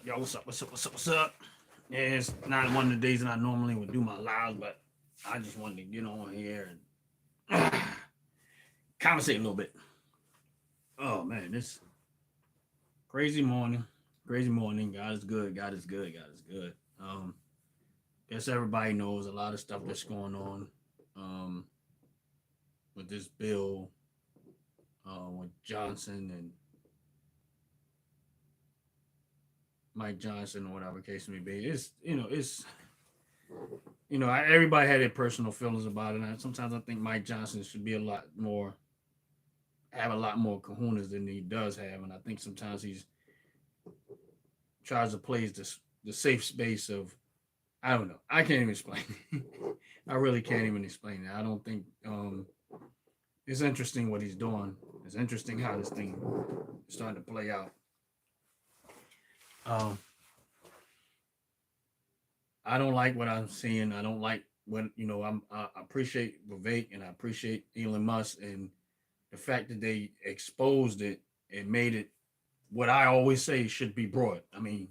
Yo, what's up? What's up? What's up? What's up? Yeah, it's not one of the days that I normally would do my lives, but I just wanted to get on here and conversate a little bit. Oh man, this crazy morning. Crazy morning. God is good. God is good. God is good. Guess everybody knows a lot of stuff that's going on um with this bill with Johnson and Mike Johnson or whatever case may be. Everybody had their personal feelings about it. And sometimes I think Mike Johnson should be a lot more have a lot more kahunas than he does have, and I think sometimes he's tries to play the safe space of I don't know. I can't even explain it. I really can't even explain it. I don't think it's interesting what he's doing. It's interesting how this thing is starting to play out. Um, I don't like what I'm seeing. I don't like when I appreciate Vivek and I appreciate Elon Musk and the fact that they exposed it and made it what I always say should be brought. I mean,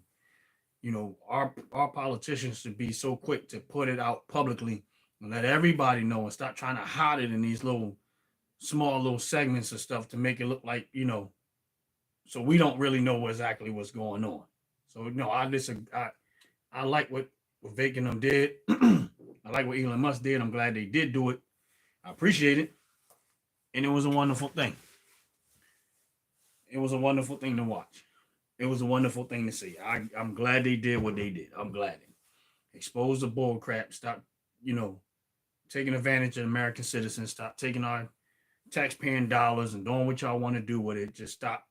our politicians should be so quick to put it out publicly and let everybody know and stop trying to hide it in these little small little segments of stuff to make it look like so we don't really know exactly what's going on. So no, I like what Vivek and them did. I like what Elon Musk did. I'm glad they did do it. I appreciate it, and it was a wonderful thing. It was a wonderful thing to watch. It was a wonderful thing to see. I'm glad they did what they did. I'm glad they exposed the bull crap. Stop, you know, taking advantage of American citizens. Stop taking our taxpaying dollars and doing what y'all want to do with it. Just stop.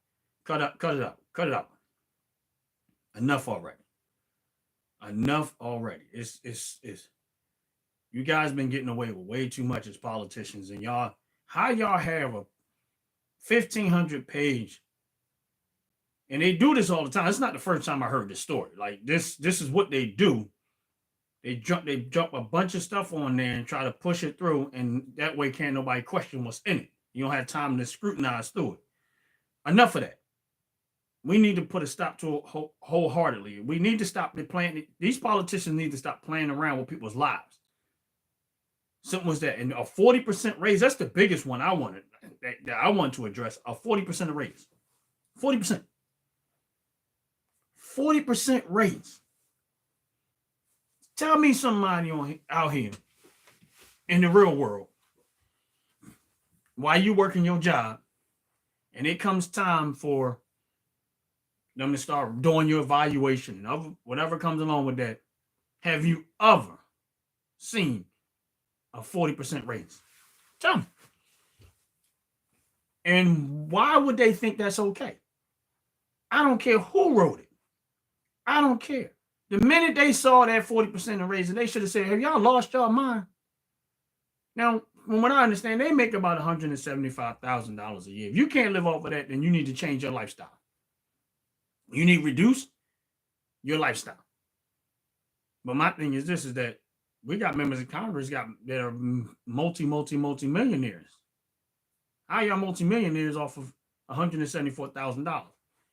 Cut it out. Cut it out. Enough already. Enough already. It's you guys been getting away with way too much as politicians, and how y'all have a 1,500 page, and they do this all the time. It's not the first time I heard this story. Like this is what they do. They jump a bunch of stuff on there and try to push it through, and that way can't nobody question what's in it. You don't have time to scrutinize through it. Enough of that. We need to put a stop to it wholeheartedly. We need to stop playing. These politicians need to stop playing around with people's lives. Something was that, and a 40% raise. That's the biggest one that I want to address. A 40% raise. 40%. 40% raise. Tell me somebody out here in the real world, while you working your job, and it comes time for them to start doing your evaluation and whatever comes along with that. Have you ever seen a 40% raise? Tell me. And why would they think that's okay? I don't care who wrote it. I don't care. The minute they saw that 40% raise, they should have said, have y'all lost your mind? Now, from what I understand, they make about $175,000 a year. If you can't live off of that, then you need to change your lifestyle. You need to reduce your lifestyle. But my thing is this, is that we got members of Congress that are multi-millionaires. How y'all multi-millionaires off of $174,000?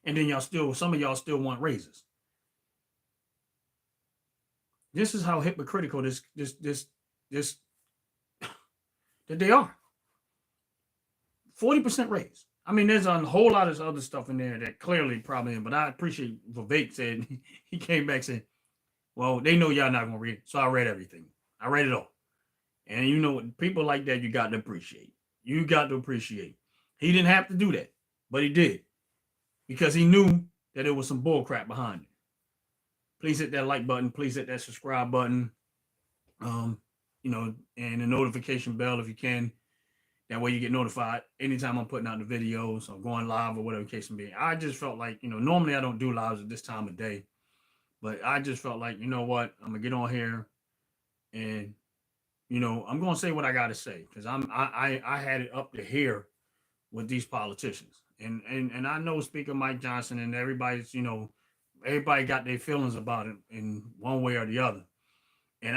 And then some of y'all still want raises. This is how hypocritical this that they are. 40% raise. I mean, there's a whole lot of other stuff in there that clearly probably, but I appreciate Vivek said, he came back saying, well, they know y'all not going to read it. So I read everything. I read it all. And people like that, you got to appreciate. You got to appreciate. He didn't have to do that, but he did. Because he knew that there was some bull crap behind it. Please hit that like button. Please hit that subscribe button. And the notification bell if you can. That way you get notified anytime I'm putting out the videos or going live or whatever the case may be. I just felt like, normally I don't do lives at this time of day, but I just felt like, you know what, I'm gonna get on here and, I'm gonna say what I gotta say because I had it up to here with these politicians, and I know Speaker Mike Johnson and everybody's, everybody got their feelings about it in one way or the other, and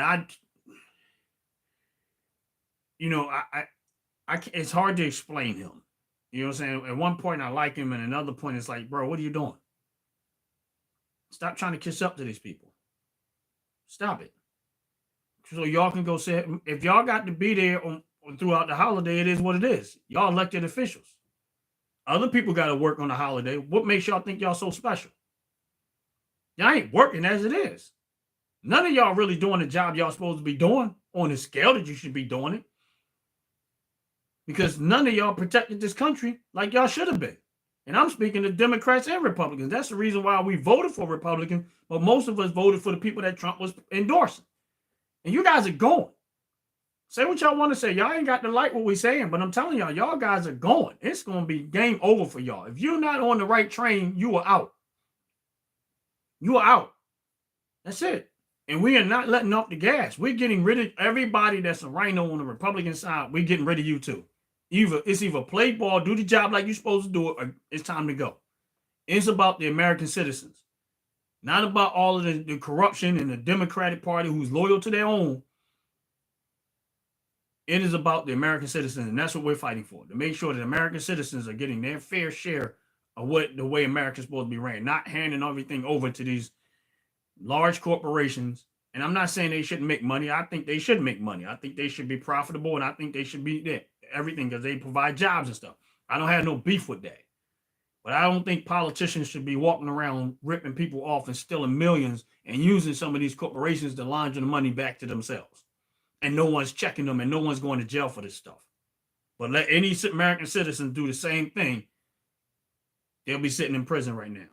it's hard to explain him. You know what I'm saying? At one point I like him, and another point it's like, bro, what are you doing? Stop trying to kiss up to these people. Stop it. So y'all can go say, if y'all got to be there throughout the holiday, it is what it is. Y'all elected officials. Other people got to work on the holiday. What makes y'all think y'all so special? Y'all ain't working as it is. None of y'all really doing the job y'all supposed to be doing on the scale that you should be doing it. Because none of y'all protected this country like y'all should have been. And I'm speaking to Democrats and Republicans. That's the reason why we voted for Republicans, but most of us voted for the people that Trump was endorsing. And you guys are going. Say what y'all want to say. Y'all ain't got to like what we're saying, but I'm telling y'all, y'all guys are going. It's going to be game over for y'all. If you're not on the right train, you are out. You are out. That's it. And we are not letting off the gas. We're getting rid of everybody that's a rhino on the Republican side. We're getting rid of you too. It's either play ball, do the job like you're supposed to do it, or it's time to go. It's about the American citizens, not about all of the corruption in the Democratic Party who's loyal to their own. It is about the American citizens, and that's what we're fighting for, to make sure that American citizens are getting their fair share of the way America's supposed to be ran, not handing everything over to these large corporations. And I'm not saying they shouldn't make money. I think they should make money. I think they should be profitable, and I think they should be there, everything, because they provide jobs and stuff. I don't have no beef with that. But I don't think politicians should be walking around ripping people off and stealing millions and using some of these corporations to launder the money back to themselves. And no one's checking them, and no one's going to jail for this stuff. But let any American citizen do the same thing, they'll be sitting in prison right now.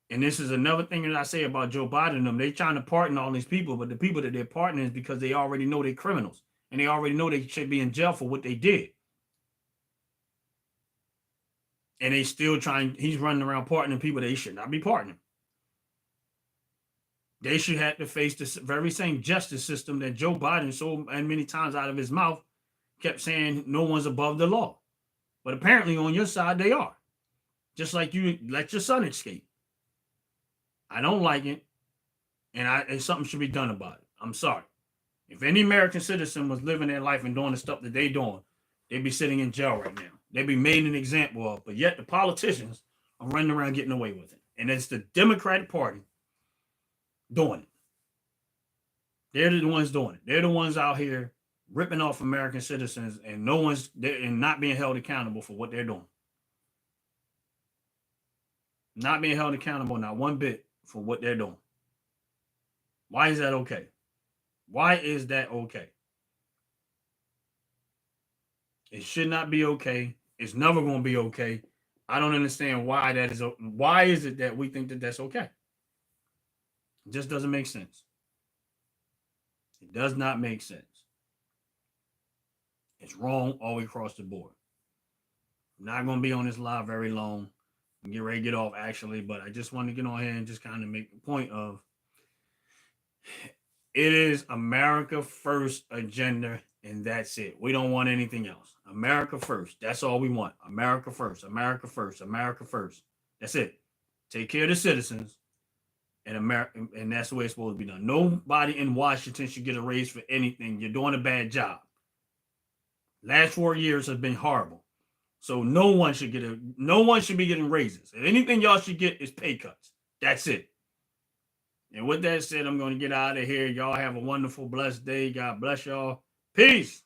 And this is another thing that I say about Joe Biden and them. They trying to pardon all these people, but the people that they're pardoning is because they already know they're criminals. And they already know they should be in jail for what they did. And they still he's running around pardoning people they should not be pardoning. They should have to face this very same justice system that Joe Biden so many times out of his mouth kept saying no one's above the law. But apparently on your side, they are. Just like you let your son escape. I don't like it, and something should be done about it. I'm sorry. If any American citizen was living their life and doing the stuff that they're doing, they'd be sitting in jail right now. They'd be made an example of, but yet the politicians are running around getting away with it. And it's the Democratic Party doing it. They're the ones doing it. They're the ones out here ripping off American citizens, and not being held accountable for what they're doing. Not being held accountable, not one bit, for what they're doing. Why is that okay? Why is that okay? It should not be okay. It's never going to be okay. I don't understand why that is. Why is it that we think that that's okay? It just doesn't make sense. It does not make sense. It's wrong all the way across the board. I'm not going to be on this live very long. I'm getting ready to get off, actually, but I just want to get on here and just kind of make the point of it is America first agenda, and that's it. We don't want anything else. America first. That's all we want. America first. America first. America first. That's it. Take care of the citizens, and America, and that's the way it's supposed to be done. Nobody in Washington should get a raise for anything. You're doing a bad job. Last 4 years have been horrible. So no one should be getting raises. And anything y'all should get is pay cuts. That's it. And with that said, I'm going to get out of here. Y'all have a wonderful, blessed day. God bless y'all. Peace.